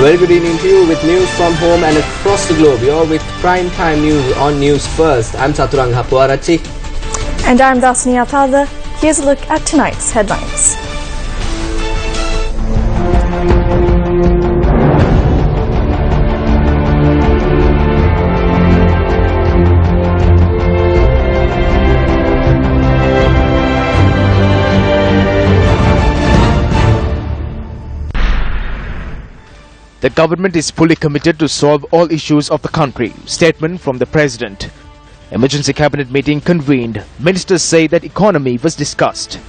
Very good evening to you with news from home and across the globe. You're with Prime Time News on News First. I'm Saturang Hapuarachi. And I'm Dasni Athada. Here's a look at tonight's headlines. The government is fully committed to solve all issues of the country. Statement from the President. Emergency cabinet meeting convened. Ministers say that economy was discussed.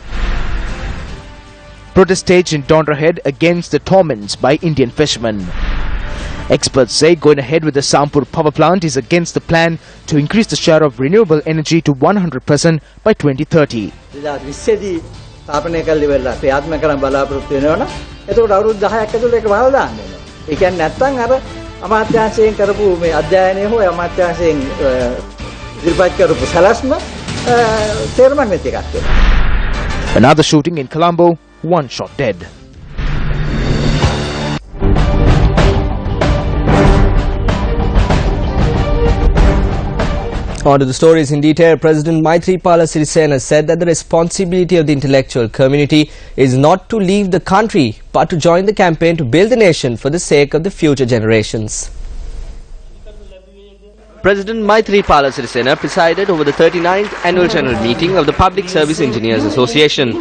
Protest stage in Dondrahead against the torments by Indian fishermen. Experts say going ahead with the Sampur power plant is against the plan to increase the share of renewable energy to 100% by 2030. Another shooting in Colombo, one shot dead. On to the stories in detail. President Maithripala Sirisena said that the responsibility of the intellectual community is not to leave the country but to join the campaign to build the nation for the sake of the future generations. President Maithripala Sirisena presided over the 39th annual general meeting of the Public Service Engineers Association.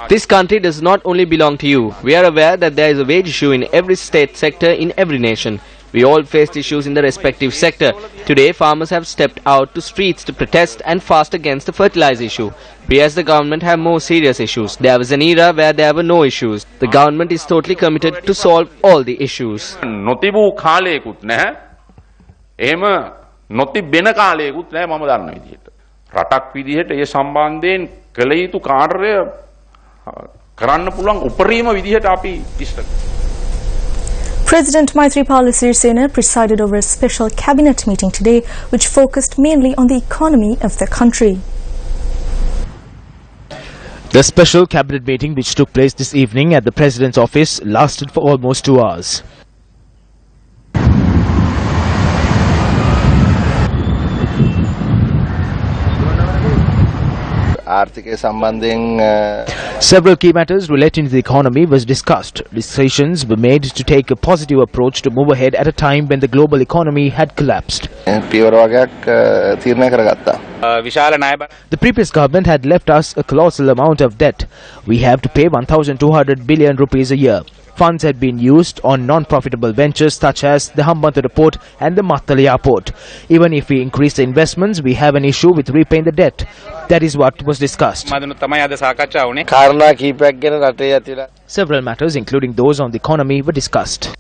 This country does not only belong to you. We are aware that there is a wage issue in every state sector in every nation. We all faced issues in the respective sector. Today, farmers have stepped out to streets to protest and fast against the fertilizer issue. We as the government have more serious issues. There was an era where there were no issues. The government is totally committed to solve all the issues. රටක් විදිහට ඒ සම්බන්ධයෙන් කළ යුතු කාර්යය කරන්න පුළුවන් උපරිම විදිහට අපි ඉෂ්ට. President Maithripala Sirisena presided over a special cabinet meeting today which focused mainly on the economy of the country. The special cabinet meeting which took place this evening at the President's office lasted for almost 2 hours. Several key matters relating to the economy was discussed. Decisions were made to take a positive approach to move ahead at a time when the global economy had collapsed. The previous government had left us a colossal amount of debt. We have to pay 1,200 billion rupees a year. Funds had been used on non-profitable ventures such as the Hambantota port and the Mattaliya port. Even if we increase the investments, we have an issue with repaying the debt. That is what was discussed. Several matters, including those on the economy, were discussed.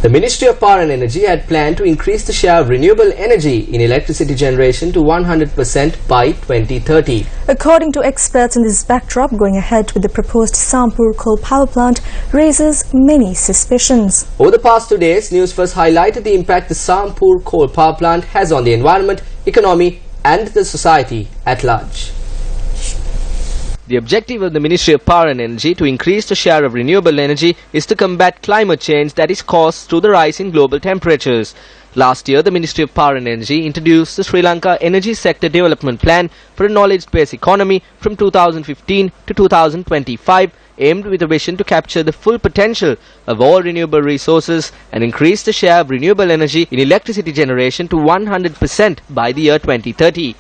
The Ministry of Power and Energy had planned to increase the share of renewable energy in electricity generation to 100% by 2030. According to experts in this backdrop, going ahead with the proposed Sampur coal power plant raises many suspicions. Over the past 2 days, News First highlighted the impact the Sampur coal power plant has on the environment, economy and the society at large. The objective of the Ministry of Power and Energy to increase the share of renewable energy is to combat climate change that is caused through the rise in global temperatures. Last year, the Ministry of Power and Energy introduced the Sri Lanka Energy Sector Development Plan for a knowledge-based economy from 2015 to 2025, aimed with a vision to capture the full potential of all renewable resources and increase the share of renewable energy in electricity generation to 100% by the year 2030.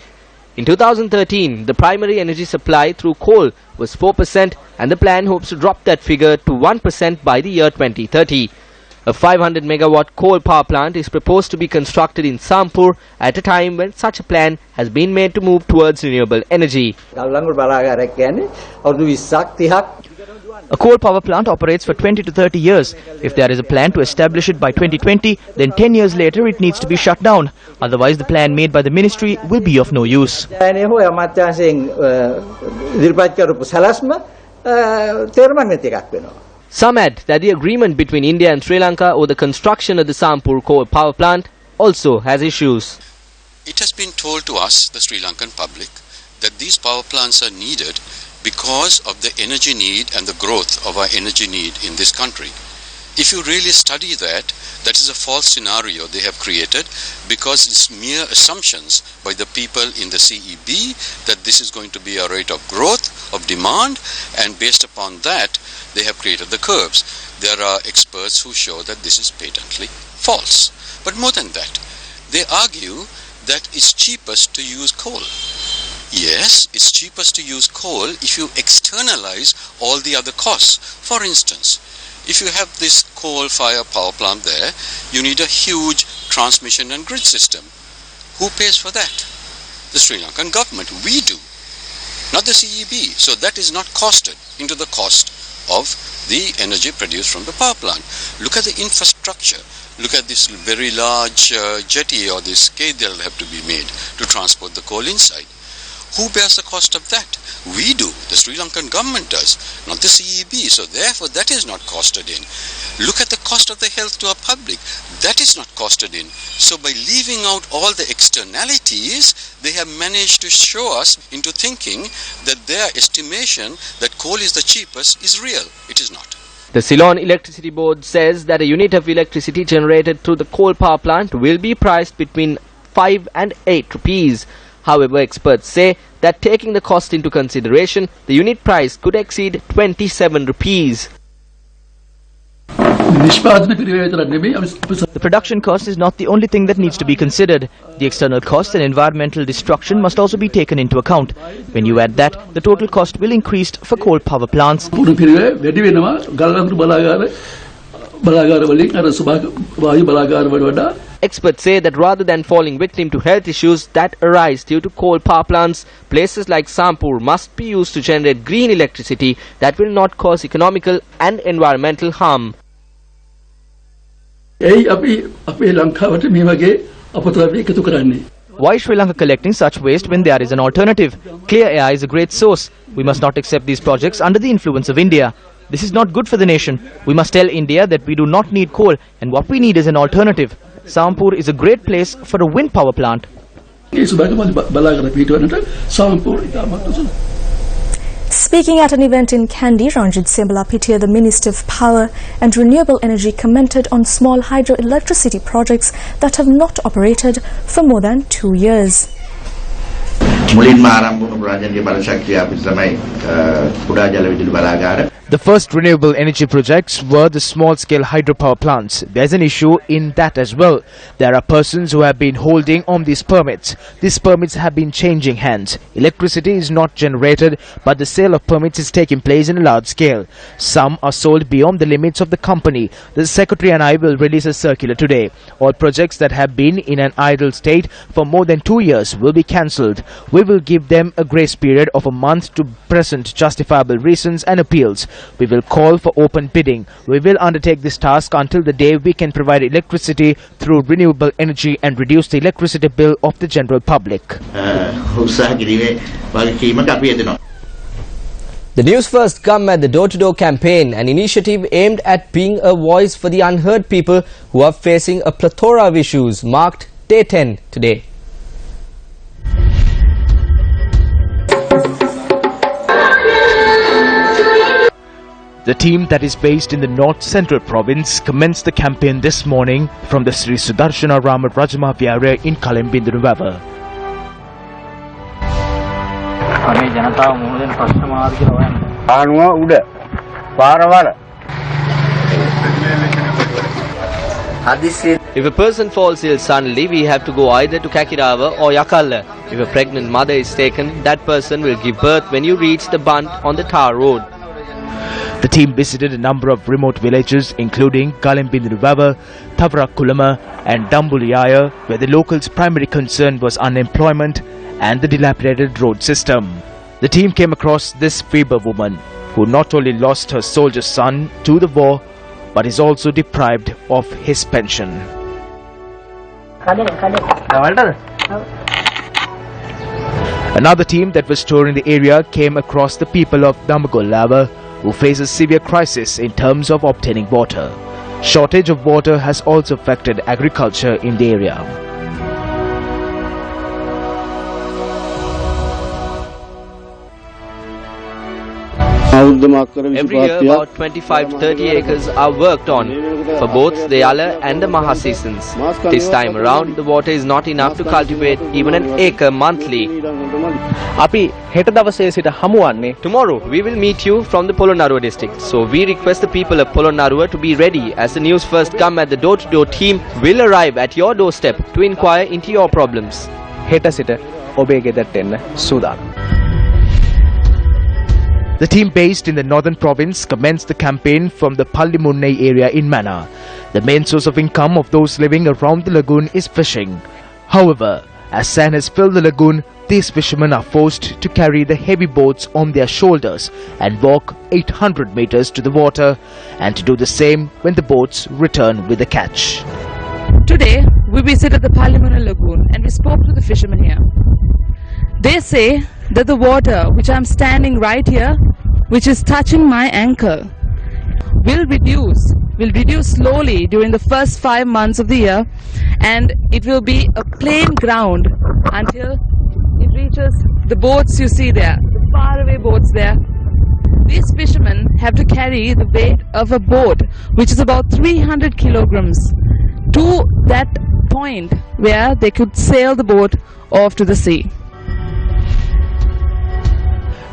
In 2013, the primary energy supply through coal was 4% and the plan hopes to drop that figure to 1% by the year 2030. A 500 megawatt coal power plant is proposed to be constructed in Sampur at a time when such a plan has been made to move towards renewable energy. A coal power plant operates for 20 to 30 years. If there is a plan to establish it by 2020, then 10 years later it needs to be shut down. Otherwise, the plan made by the ministry will be of no use. Some add that the agreement between India and Sri Lanka over the construction of the Sampur coal power plant also has issues. It has been told to us, the Sri Lankan public, that these power plants are needed because of the energy need and the growth of our energy need in this country. If you really study that, that is a false scenario they have created, because it's mere assumptions by the people in the CEB that this is going to be a rate of growth of demand, and based upon that they have created the curves. There are experts who show that this is patently false. But more than that, they argue that it's cheapest to use coal. Yes, it's cheapest to use coal if you externalize all the other costs. For instance, if you have this coal-fired power plant there, you need a huge transmission and grid system. Who pays for that? The Sri Lankan government. We do, not the CEB. So that is not costed into the cost of the energy produced from the power plant. Look at the infrastructure. Look at this very large jetty or this quay that will have to be made to transport the coal inside. Who bears the cost of that? We do. The Sri Lankan government does, not the CEB. So therefore that is not costed in. Look at the cost of the health to our public. That is not costed in. So by leaving out all the externalities, they have managed to show us into thinking that their estimation that coal is the cheapest is real. It is not. The Ceylon Electricity Board says that a unit of electricity generated through the coal power plant will be priced between 5 and 8 rupees. However, experts say that taking the cost into consideration, the unit price could exceed 27 rupees. The production cost is not the only thing that needs to be considered. The external cost and environmental destruction must also be taken into account. When you add that, the total cost will increase for coal power plants. Experts say that rather than falling victim to health issues that arise due to coal power plants, places like Sampur must be used to generate green electricity that will not cause economical and environmental harm. Why is Sri Lanka collecting such waste when there is an alternative? Clear air is a great source. We must not accept these projects under the influence of India. This is not good for the nation. We must tell India that we do not need coal and what we need is an alternative. Sampur is a great place for a wind power plant. Speaking at an event in Kandy, Ranjit Sembalapitia, the Minister of Power and Renewable Energy, commented on small hydroelectricity projects that have not operated for more than 2 years. The first renewable energy projects were the small-scale hydropower plants. There's an issue in that as well. There are persons who have been holding on these permits. These permits have been changing hands. Electricity is not generated, but the sale of permits is taking place in a large scale. Some are sold beyond the limits of the company. The Secretary and I will release a circular today. All projects that have been in an idle state for more than 2 years will be cancelled. We will give them a grace period of a month to present justifiable reasons and appeals. We will call for open bidding. We will undertake this task until the day we can provide electricity through renewable energy and reduce the electricity bill of the general public. The News First come at the door-to-door campaign, an initiative aimed at being a voice for the unheard people who are facing a plethora of issues, marked Day 10 today. The team that is based in the North Central Province commenced the campaign this morning from the Sri Sudarshana Rama Rajama Vyara in Kalembindunuwava. If a person falls ill suddenly, we have to go either to Kakirava or Yakalla. If a pregnant mother is taken, that person will give birth when you reach the Bund on the tar road. The team visited a number of remote villages including Kalembindunuwava, Thavrakulama and Dambuliyaya, where the locals' primary concern was unemployment and the dilapidated road system. The team came across this Weber woman who not only lost her soldier son to the war but is also deprived of his pension. Another team that was touring the area came across the people of Damagolava who face a severe crisis in terms of obtaining water. Shortage of water has also affected agriculture in the area. Every year, about 25 to 30 acres are worked on for both the Yala and the Maha seasons. This time around, the water is not enough to cultivate even an acre monthly. Tomorrow, we will meet you from the Polonnaruwa district. So we request the people of Polonnaruwa to be ready as the News First come at the door-to-door team will arrive at your doorstep to inquire into your problems. The team based in the northern province commenced the campaign from the Pallimunne area in Mana. The main source of income of those living around the lagoon is fishing. However, as sand has filled the lagoon, these fishermen are forced to carry the heavy boats on their shoulders and walk 800 meters to the water, and to do the same when the boats return with the catch. Today, we visited the Pallimunne lagoon and we spoke to the fishermen here. They say that the water which I am standing right here, which is touching my ankle, will reduce slowly during the first 5 months of the year, and it will be a plain ground until it reaches the boats you see there, the faraway boats there. These fishermen have to carry the weight of a boat which is about 300 kilograms to that point where they could sail the boat off to the sea.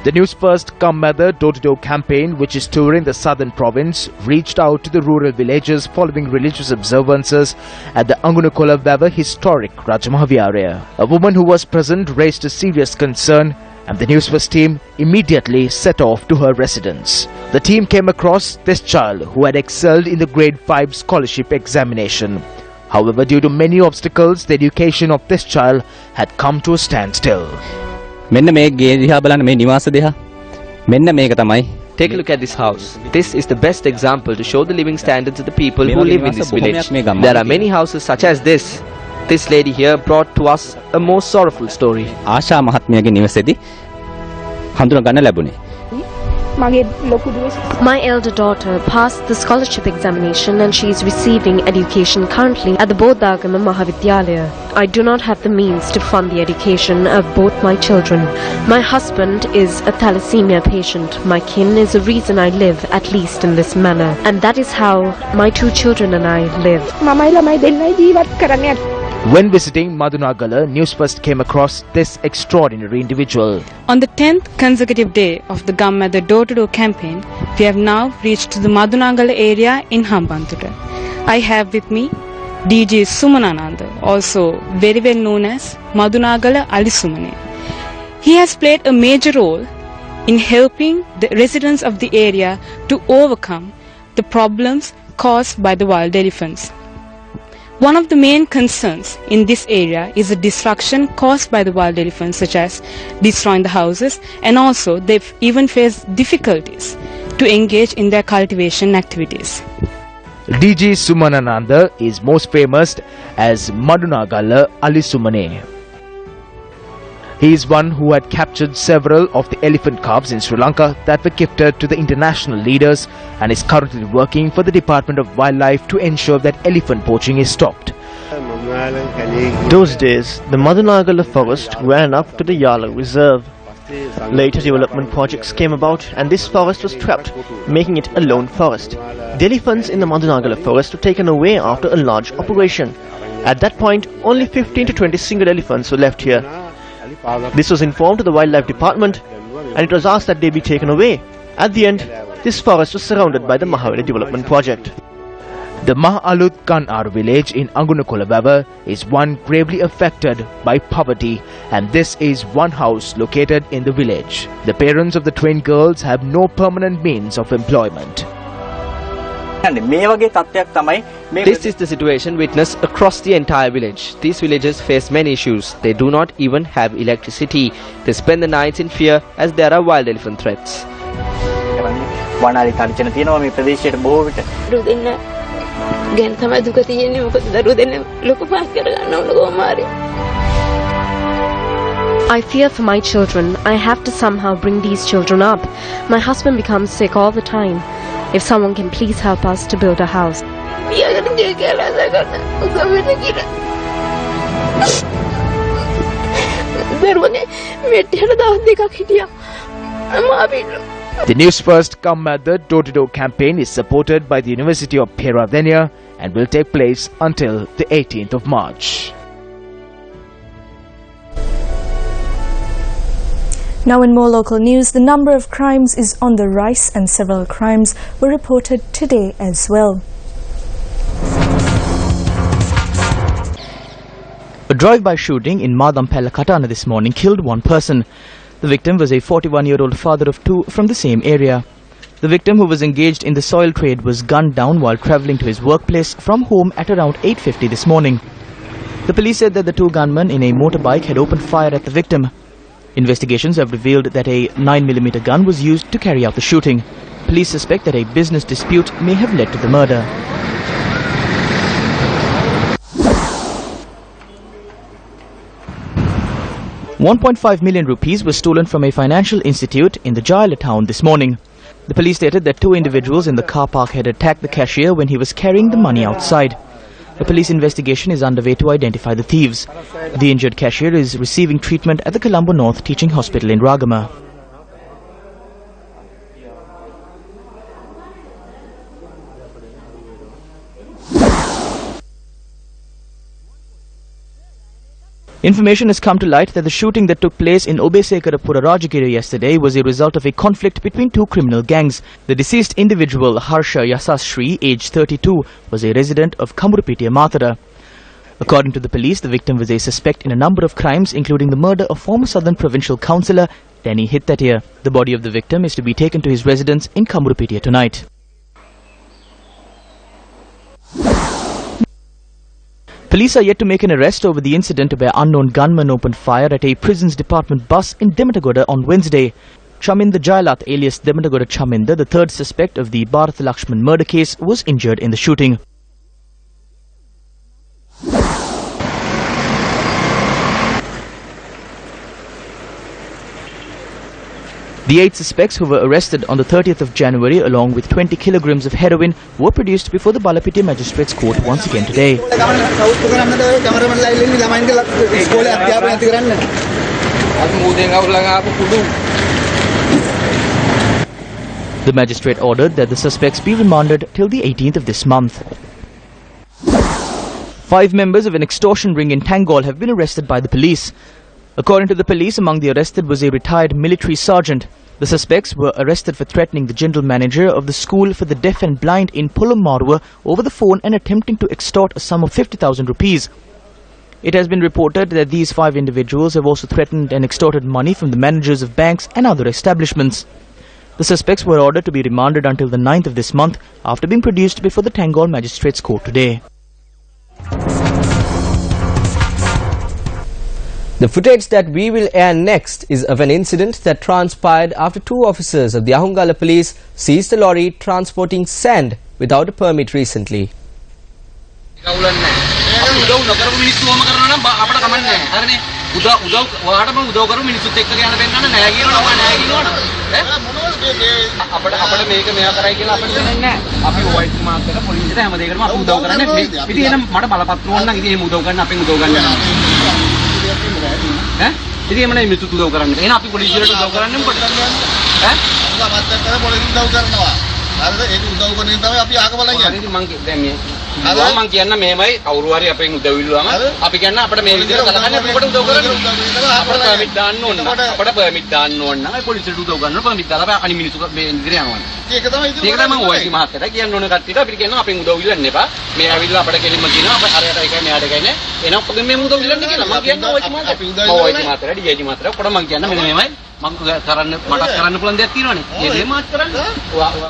The News First Come Mother door-to-door campaign, which is touring the southern province, reached out to the rural villages following religious observances at the Angunakola Vava historic Rajamahavyaraya. A woman who was present raised a serious concern, and the News First team immediately set off to her residence. The team came across this child who had excelled in the grade 5 scholarship examination. However, due to many obstacles, the education of this child had come to a standstill. Take a look at this house. This is the best example to show the living standards of the people who live in this village. There are many houses such as this. This lady here brought to us a more sorrowful story. My elder daughter passed the scholarship examination and she is receiving education currently at the Bodhagama Mahavidyalaya. I do not have the means to fund the education of both my children. My husband is a thalassemia patient. My kin is the reason I live, at least in this manner. And that is how my 2 children and I live. When visiting Madunagala, News First came across this extraordinary individual. On the 10th consecutive day of the Gammatha door-to-door campaign, we have now reached the Madunagala area in Hambantota. I have with me DG Sumanananda, also very well known as Madunagala Ali Sumane. He has played a major role in helping the residents of the area to overcome the problems caused by the wild elephants. One of the main concerns in this area is the destruction caused by the wild elephants, such as destroying the houses, and also they even face difficulties to engage in their cultivation activities. DG Sumanananda is most famous as Madunagala Ali Sumane. He is one who had captured several of the elephant calves in Sri Lanka that were gifted to the international leaders, and is currently working for the Department of Wildlife to ensure that elephant poaching is stopped. Those days, the Madunagala forest ran up to the Yala reserve. Later development projects came about and this forest was trapped, making it a lone forest. The elephants in the Madunagala forest were taken away after a large operation. At that point, only 15 to 20 single elephants were left here. This was informed to the Wildlife Department and it was asked that they be taken away. At the end, this forest was surrounded by the Mahaveli Development Project. The Mahalut Kanar village in Angunakola is one gravely affected by poverty, and this is one house located in the village. The parents of the twin girls have no permanent means of employment. This is the situation witnessed across the entire village. These villagers face many issues. They do not even have electricity. They spend the nights in fear as there are wild elephant threats. I fear for my children. I have to somehow bring these children up. My husband becomes sick all the time. If someone can please help us to build a house. The Newsfirst Come at the Door-to-Door campaign is supported by the University of Peradeniya and will take place until the 18th of March. Now in more local news, the number of crimes is on the rise and several crimes were reported today as well. A drive-by shooting in Madampella Katana this morning killed one person. The victim was a 41-year-old father of two from the same area. The victim, who was engaged in the soil trade, was gunned down while travelling to his workplace from home at around 8:50 this morning. The police said that the two gunmen in a motorbike had opened fire at the victim. Investigations have revealed that a 9mm gun was used to carry out the shooting. Police suspect that a business dispute may have led to the murder. ₹1.5 million was stolen from a financial institute in the Jaila town this morning. The police stated that two individuals in the car park had attacked the cashier when he was carrying the money outside. A police investigation is underway to identify the thieves. The injured cashier is receiving treatment at the Colombo North Teaching Hospital in Ragama. Information has come to light that the shooting that took place in Obesekarapura Rajagiri yesterday was a result of a conflict between two criminal gangs. The deceased individual, Harsha Yasasri, aged 32, was a resident of Kamurupitiya Mathura. According to the police, the victim was a suspect in a number of crimes, including the murder of former Southern Provincial Councillor Danny Hittatia. The body of the victim is to be taken to his residence in Kamurupitiya tonight. Police are yet to make an arrest over the incident where unknown gunmen opened fire at a prisons department bus in Dematagoda on Wednesday. Chaminda Jailath alias Dematagoda Chaminda, the third suspect of the Bharat Lakshman murder case, was injured in the shooting. The 8 suspects who were arrested on the 30th of January along with 20 kilograms of heroin were produced before the Balapitiya Magistrates Court once again today. The magistrate ordered that the suspects be remanded till the 18th of this month. 5 members of an extortion ring in Tangol have been arrested by the police. According to the police, among the arrested was a retired military sergeant. The suspects were arrested for threatening the general manager of the school for the deaf and blind in Pulum over the phone and attempting to extort a sum of 50,000 rupees. It has been reported that these 5 individuals have also threatened and extorted money from the managers of banks and other establishments. The suspects were ordered to be remanded until the 9th of this month after being produced before the Tangol Magistrates Court today. The footage that we will air next is of an incident that transpired after 2 officers of the Ahungala police seized a lorry transporting sand without a permit recently.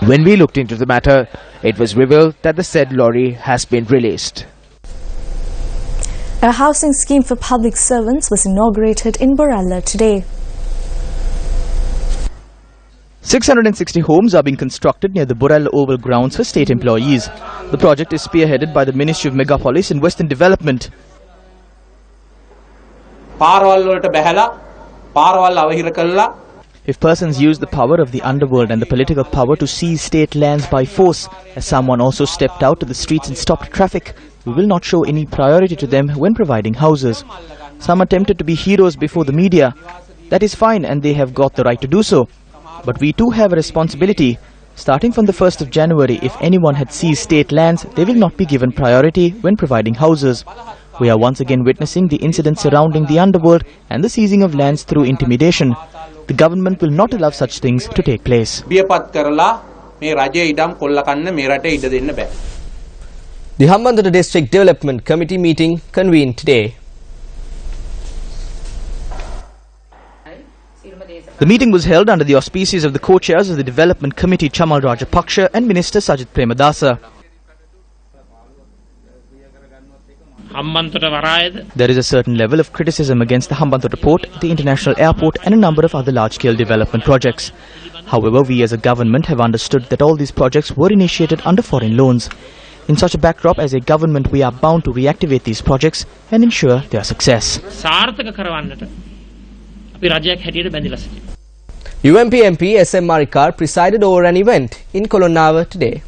When we looked into the matter, it was revealed that the said lorry has been released. A housing scheme for public servants was inaugurated in Boralla today. 660 homes are being constructed near the Boralla Oval grounds for state employees. The project is spearheaded by the Ministry of Megapolis and Western Development. If persons use the power of the underworld and the political power to seize state lands by force, as someone also stepped out to the streets and stopped traffic, we will not show any priority to them when providing houses. Some attempted to be heroes before the media. That is fine and they have got the right to do so. But we too have a responsibility. Starting from the 1st of January, if anyone had seized state lands, they will not be given priority when providing houses. We are once again witnessing the incidents surrounding the underworld and the seizing of lands through intimidation. The government will not allow such things to take place. The Hambantota District Development Committee meeting convened today. The meeting was held under the auspices of the co-chairs of the Development Committee Chamal Rajapaksha and Minister Sajith Premadasa. There is a certain level of criticism against the Hambantota Port, the International Airport and a number of other large-scale development projects. However, we as a government have understood that all these projects were initiated under foreign loans. In such a backdrop, as a government, we are bound to reactivate these projects and ensure their success. UMP MP SM Marikar presided over an event in Kolonnawa today.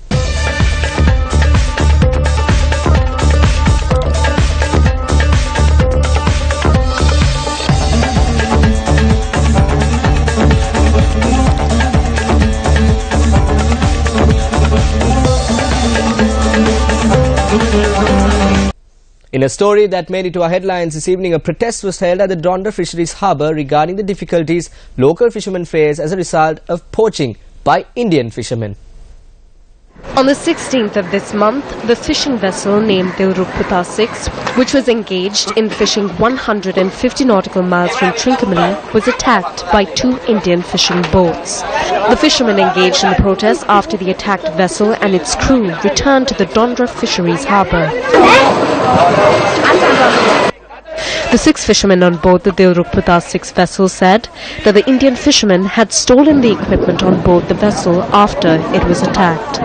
In a story that made it to our headlines this evening, a protest was held at the Dondra Fisheries Harbour regarding the difficulties local fishermen face as a result of poaching by Indian fishermen. On the 16th of this month, the fishing vessel named Dilrukpata 6, which was engaged in fishing 150 nautical miles from Trincomalee, was attacked by 2 Indian fishing boats. The fishermen engaged in the protest after the attacked vessel and its crew returned to the Dondra Fisheries Harbour. The 6 fishermen on board the Dilrukpata 6 vessel said that the Indian fishermen had stolen the equipment on board the vessel after it was attacked.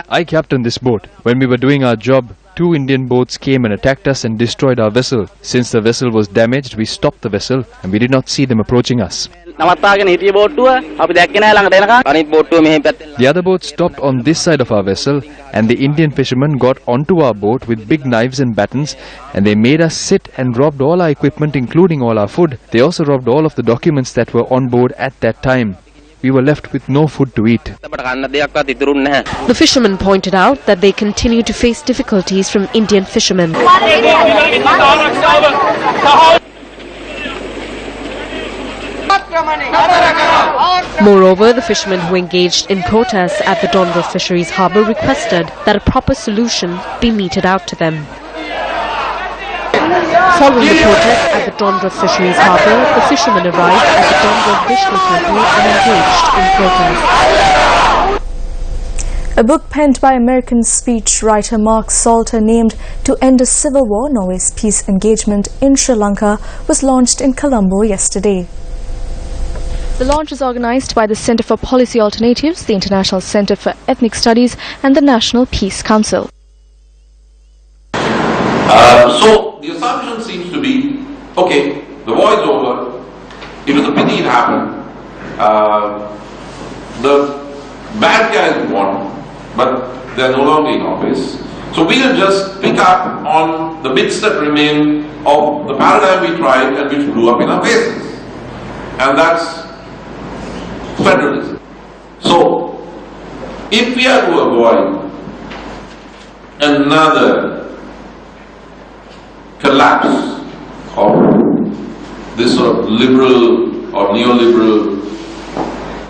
I captained this boat. When we were doing our job, 2 Indian boats came and attacked us and destroyed our vessel. Since the vessel was damaged, we stopped the vessel and we did not see them approaching us. The other boat stopped on this side of our vessel and the Indian fishermen got onto our boat with big knives and batons and they made us sit and robbed all our equipment, including all our food. They also robbed all of the documents that were on board at that time. We were left with no food to eat. The fishermen pointed out that they continue to face difficulties from Indian fishermen. Moreover, the fishermen who engaged in protests at the Dondra Fisheries Harbour requested that a proper solution be meted out to them. Following the protest at the Dondra Fisheries Harbour, the fishermen arrived at the Dondra Vishnu Temple and engaged in protest. A book penned by American speechwriter Mark Salter named To End a Civil War, Norway's Peace Engagement in Sri Lanka was launched in Colombo yesterday. The launch was organised by the Centre for Policy Alternatives, the International Centre for Ethnic Studies and the National Peace Council. So the assumption seems to be, okay, the war is over, it was a pity it happened, the bad guys won, but they're no longer in office. So we'll just pick up on the bits that remain of the paradigm we tried and which blew up in our faces. And that's federalism. So, if we are to avoid another collapse of this sort of liberal or neoliberal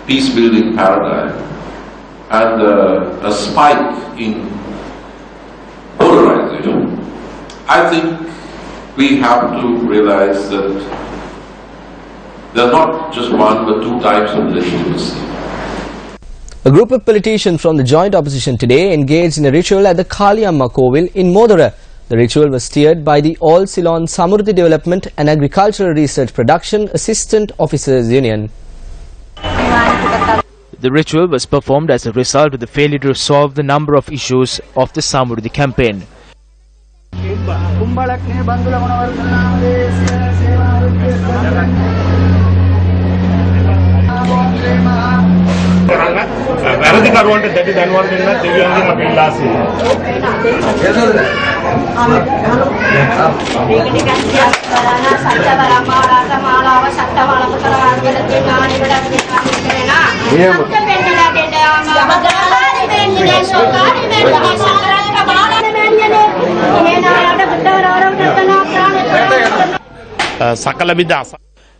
peace-building paradigm and a spike in polarization, I think we have to realize that there are not just one but 2 types of legitimacy. A group of politicians from the joint opposition today engaged in a ritual at the Kaliamma Kovil in Modara. The ritual was steered by the All Ceylon Samurdhi Development and Agricultural Research Production Assistant Officers Union. The ritual was performed as a result of the failure to resolve the number of issues of the Samurdhi campaign.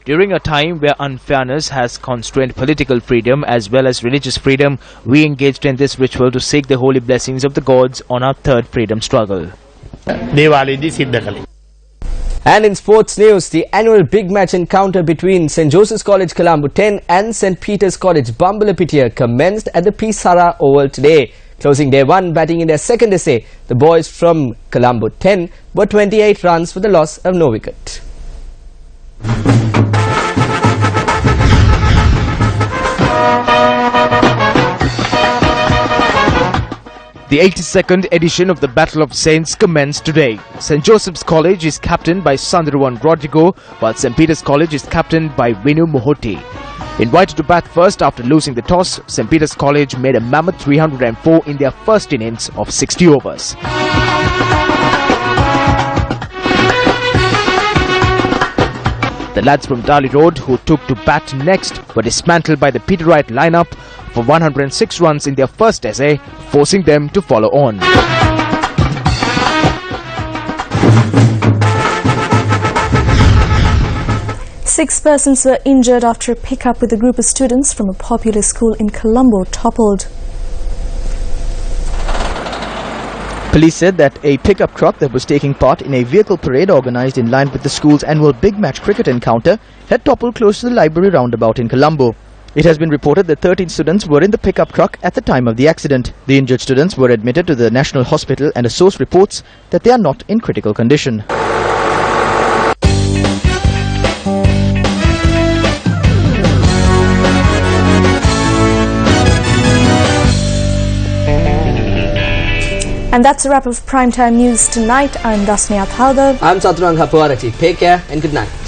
During a time where unfairness has constrained political freedom as well as religious freedom, we engaged in this ritual to seek the holy blessings of the gods on our third freedom struggle. And in sports news, the annual big match encounter between St. Joseph's College Colombo 10 and St. Peter's College Bambalapitiya commenced at the Pisara Oval today. Closing day 1, batting in their second essay, the boys from Colombo 10 were 28 runs for the loss of no wicket. The 82nd edition of the Battle of Saints commenced today. St. Joseph's College is captained by Sandruan Rodrigo, while St. Peter's College is captained by Vinu Mohoti. Invited to bat first after losing the toss, St. Peter's College made a mammoth 304 in their first innings of 60 overs. The lads from Dali Road, who took to bat next, were dismantled by the Peterite lineup for 106 runs in their first essay, forcing them to follow on. Six persons were injured after a pickup with a group of students from a popular school in Colombo toppled. Police said that a pickup truck that was taking part in a vehicle parade organized in line with the school's annual big match cricket encounter had toppled close to the library roundabout in Colombo. It has been reported that 13 students were in the pickup truck at the time of the accident. The injured students were admitted to the National Hospital, and a source reports that they are not in critical condition. And that's a wrap of Primetime News tonight. I'm Dasmiyat Halder. I'm Saturang Hapuarati. Take care and good night.